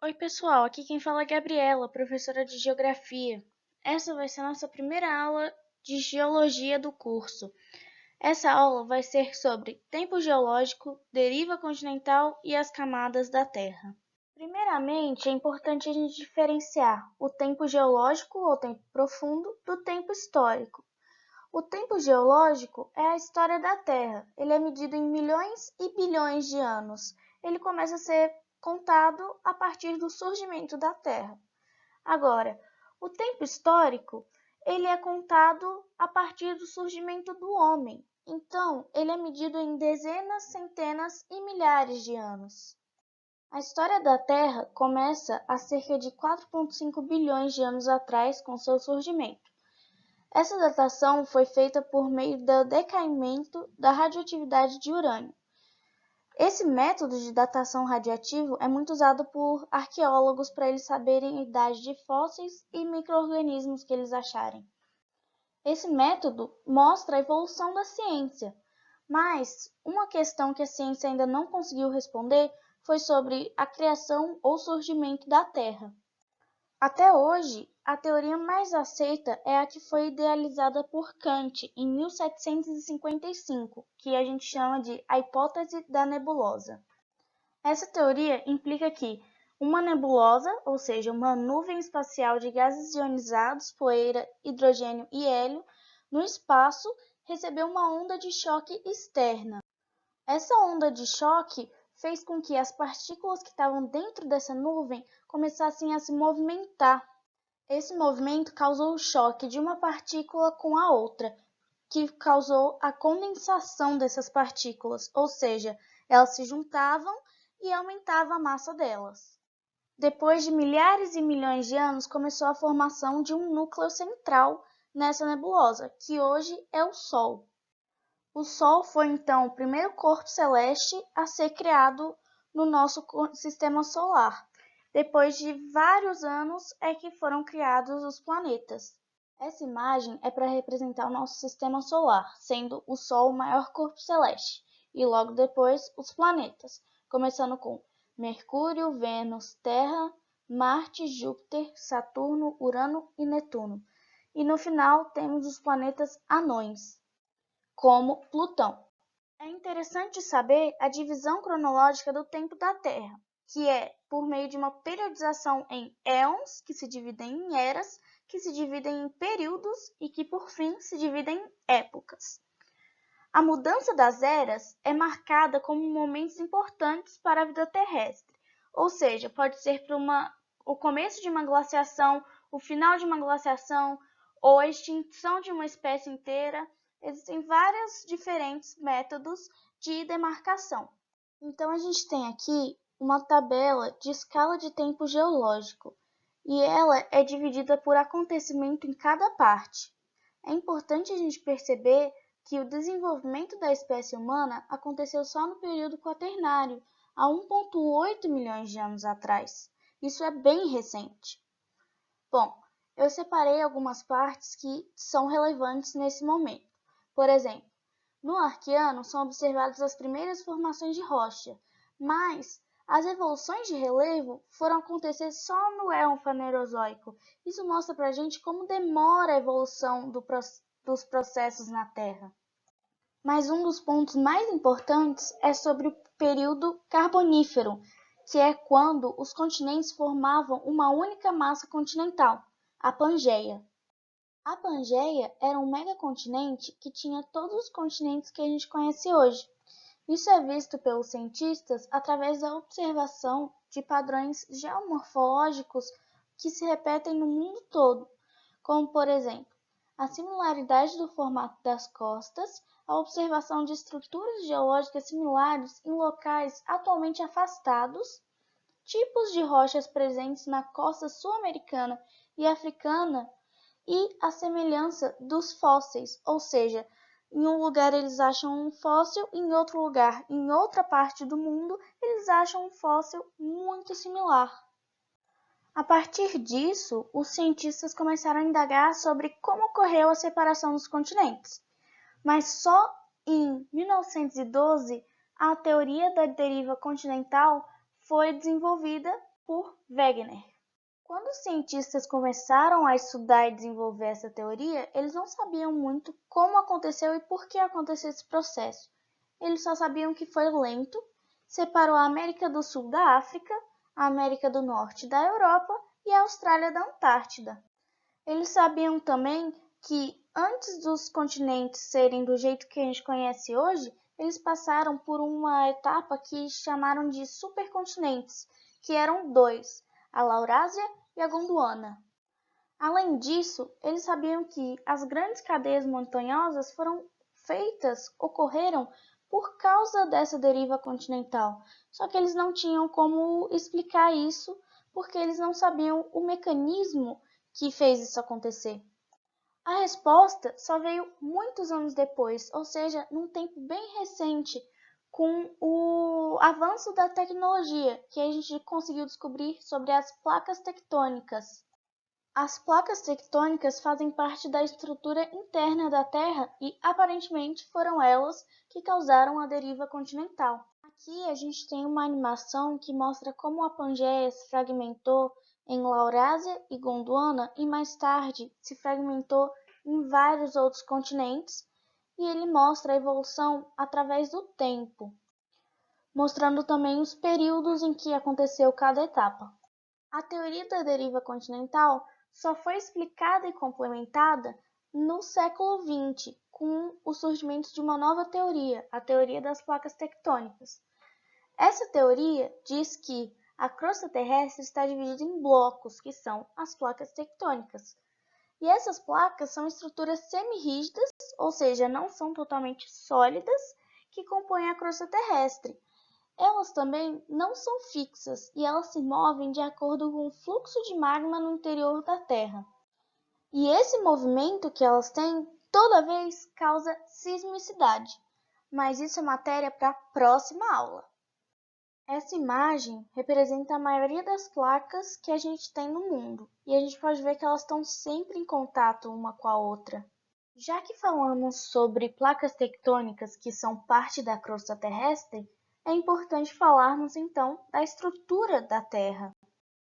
Oi, pessoal, aqui quem fala é a Gabriela, professora de Geografia. Essa vai ser a nossa primeira aula de Geologia do curso. Essa aula vai ser sobre tempo geológico, deriva continental e as camadas da Terra. Primeiramente, é importante a gente diferenciar o tempo geológico ou tempo profundo do tempo histórico. O tempo geológico é a história da Terra. Ele é medido em milhões e bilhões de anos. Ele começa a ser contado a partir do surgimento da Terra. Agora, o tempo histórico, ele é contado a partir do surgimento do homem. Então, ele é medido em dezenas, centenas e milhares de anos. A história da Terra começa há cerca de 4,5 bilhões de anos atrás com seu surgimento. Essa datação foi feita por meio do decaimento da radioatividade de urânio. Esse método de datação radiativo é muito usado por arqueólogos para eles saberem a idade de fósseis e micro-organismos que eles acharem. Esse método mostra a evolução da ciência, mas uma questão que a ciência ainda não conseguiu responder foi sobre a criação ou surgimento da Terra. Até hoje, a teoria mais aceita é a que foi idealizada por Kant em 1755, que a gente chama de a hipótese da nebulosa. Essa teoria implica que uma nebulosa, ou seja, uma nuvem espacial de gases ionizados, poeira, hidrogênio e hélio, no espaço recebeu uma onda de choque externa. Essa onda de choque fez com que as partículas que estavam dentro dessa nuvem começassem a se movimentar. Esse movimento causou o choque de uma partícula com a outra, que causou a condensação dessas partículas, ou seja, elas se juntavam e aumentava a massa delas. Depois de milhares e milhões de anos, começou a formação de um núcleo central nessa nebulosa, que hoje é o Sol. O Sol foi então o primeiro corpo celeste a ser criado no nosso sistema solar. Depois de vários anos é que foram criados os planetas. Essa imagem é para representar o nosso sistema solar, sendo o Sol o maior corpo celeste, e logo depois os planetas, começando com Mercúrio, Vênus, Terra, Marte, Júpiter, Saturno, Urano e Netuno. E no final temos os planetas anões, como Plutão. É interessante saber a divisão cronológica do tempo da Terra, que é por meio de uma periodização em éons, que se dividem em eras, que se dividem em períodos e que, por fim, se dividem em épocas. A mudança das eras é marcada como momentos importantes para a vida terrestre, ou seja, pode ser para o começo de uma glaciação, o final de uma glaciação ou a extinção de uma espécie inteira. Existem vários diferentes métodos de demarcação. Então, a gente tem aqui uma tabela de escala de tempo geológico e ela é dividida por acontecimento em cada parte. É importante a gente perceber que o desenvolvimento da espécie humana aconteceu só no período quaternário, há 1,8 milhões de anos atrás. Isso é bem recente. Bom, eu separei algumas partes que são relevantes nesse momento. Por exemplo, no Arqueano são observadas as primeiras formações de rocha, mas as evoluções de relevo foram acontecer só no Éon Fanerozoico. Isso mostra para a gente como demora a evolução dos processos na Terra. Mas um dos pontos mais importantes é sobre o período Carbonífero, que é quando os continentes formavam uma única massa continental, a Pangeia. A Pangeia era um megacontinente que tinha todos os continentes que a gente conhece hoje. Isso é visto pelos cientistas através da observação de padrões geomorfológicos que se repetem no mundo todo, como, por exemplo, a similaridade do formato das costas, a observação de estruturas geológicas similares em locais atualmente afastados, tipos de rochas presentes na costa sul-americana e africana e a semelhança dos fósseis, ou seja, em um lugar eles acham um fóssil, em outro lugar, em outra parte do mundo, eles acham um fóssil muito similar. A partir disso, os cientistas começaram a indagar sobre como ocorreu a separação dos continentes. Mas só em 1912 a teoria da deriva continental foi desenvolvida por Wegener. Quando os cientistas começaram a estudar e desenvolver essa teoria, eles não sabiam muito como aconteceu e por que aconteceu esse processo. Eles só sabiam que foi lento, separou a América do Sul da África, a América do Norte da Europa e a Austrália da Antártida. Eles sabiam também que antes dos continentes serem do jeito que a gente conhece hoje, eles passaram por uma etapa que chamaram de supercontinentes, que eram dois, a Laurásia e a Gondwana. Além disso, eles sabiam que as grandes cadeias montanhosas ocorreram por causa dessa deriva continental, só que eles não tinham como explicar isso porque eles não sabiam o mecanismo que fez isso acontecer. A resposta só veio muitos anos depois, ou seja, num tempo bem recente, com o avanço da tecnologia, que a gente conseguiu descobrir sobre as placas tectônicas. As placas tectônicas fazem parte da estrutura interna da Terra e, aparentemente, foram elas que causaram a deriva continental. Aqui a gente tem uma animação que mostra como a Pangeia se fragmentou em Laurásia e Gondwana e mais tarde se fragmentou em vários outros continentes, e ele mostra a evolução através do tempo, mostrando também os períodos em que aconteceu cada etapa. A teoria da deriva continental só foi explicada e complementada no século XX, com o surgimento de uma nova teoria, a teoria das placas tectônicas. Essa teoria diz que a crosta terrestre está dividida em blocos, que são as placas tectônicas. E essas placas são estruturas semi-rígidas, ou seja, não são totalmente sólidas, que compõem a crosta terrestre. Elas também não são fixas e elas se movem de acordo com o fluxo de magma no interior da Terra. E esse movimento que elas têm toda vez causa sismicidade, mas isso é matéria para a próxima aula. Essa imagem representa a maioria das placas que a gente tem no mundo, e a gente pode ver que elas estão sempre em contato uma com a outra. Já que falamos sobre placas tectônicas que são parte da crosta terrestre, é importante falarmos então da estrutura da Terra.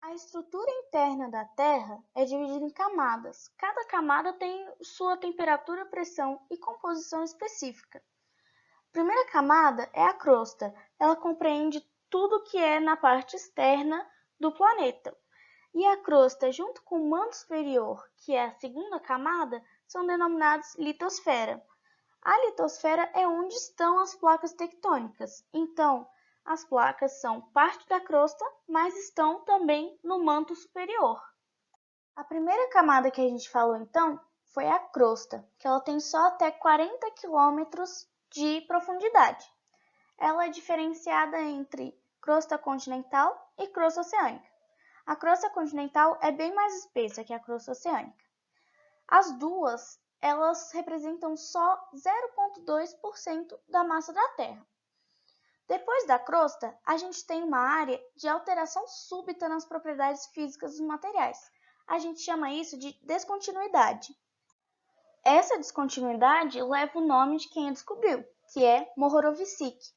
A estrutura interna da Terra é dividida em camadas. Cada camada tem sua temperatura, pressão e composição específica. A primeira camada é a crosta. Ela compreende tudo que é na parte externa do planeta. E a crosta, junto com o manto superior, que é a segunda camada, são denominados litosfera. A litosfera é onde estão as placas tectônicas. Então, as placas são parte da crosta, mas estão também no manto superior. A primeira camada que a gente falou, então, foi a crosta, que ela tem só até 40 quilômetros de profundidade. Ela é diferenciada entre crosta continental e crosta oceânica. A crosta continental é bem mais espessa que a crosta oceânica. As duas, elas representam só 0,2% da massa da Terra. Depois da crosta, a gente tem uma área de alteração súbita nas propriedades físicas dos materiais. A gente chama isso de descontinuidade. Essa descontinuidade leva o nome de quem a descobriu, que é Mohorovičić.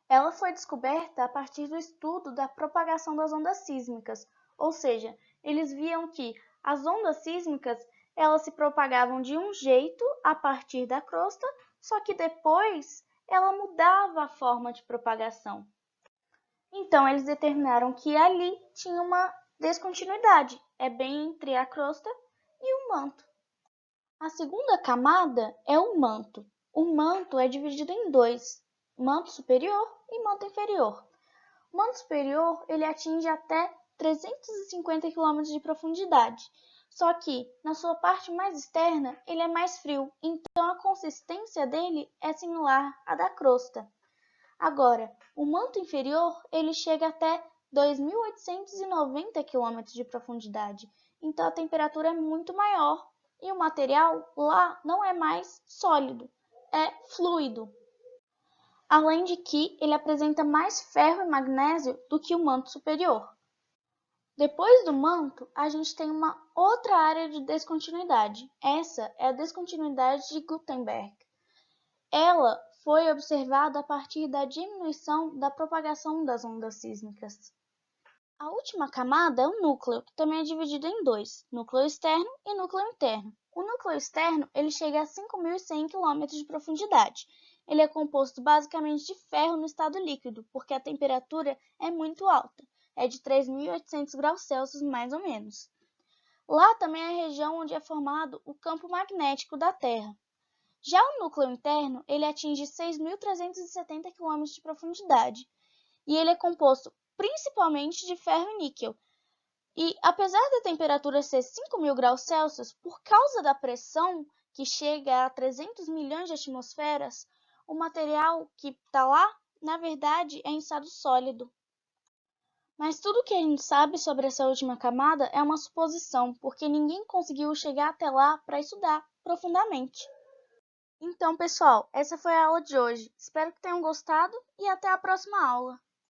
Ela foi descoberta a partir do estudo da propagação das ondas sísmicas, ou seja, eles viam que as ondas sísmicas elas se propagavam de um jeito a partir da crosta, só que depois ela mudava a forma de propagação. Então, eles determinaram que ali tinha uma descontinuidade, é bem entre a crosta e o manto. A segunda camada é o manto. O manto é dividido em dois, manto superior e manto inferior. O manto superior ele atinge até 350 km de profundidade, só que na sua parte mais externa ele é mais frio, então a consistência dele é similar à da crosta. Agora, o manto inferior ele chega até 2.890 km de profundidade, então a temperatura é muito maior e o material lá não é mais sólido, é fluido. Além de que ele apresenta mais ferro e magnésio do que o manto superior. Depois do manto, a gente tem uma outra área de descontinuidade. Essa é a descontinuidade de Gutenberg. Ela foi observada a partir da diminuição da propagação das ondas sísmicas. A última camada é o núcleo, que também é dividido em dois, núcleo externo e núcleo interno. O núcleo externo ele chega a 5.100 km de profundidade. Ele é composto basicamente de ferro no estado líquido, porque a temperatura é muito alta, é de 3.800 graus Celsius mais ou menos. Lá também é a região onde é formado o campo magnético da Terra. Já o núcleo interno, ele atinge 6.370 km de profundidade, e ele é composto principalmente de ferro e níquel. E apesar da temperatura ser 5.000 graus Celsius, por causa da pressão, que chega a 300 milhões de atmosferas, o material que está lá, na verdade, é em estado sólido. Mas tudo o que a gente sabe sobre essa última camada é uma suposição, porque ninguém conseguiu chegar até lá para estudar profundamente. Então, pessoal, essa foi a aula de hoje. Espero que tenham gostado e até a próxima aula.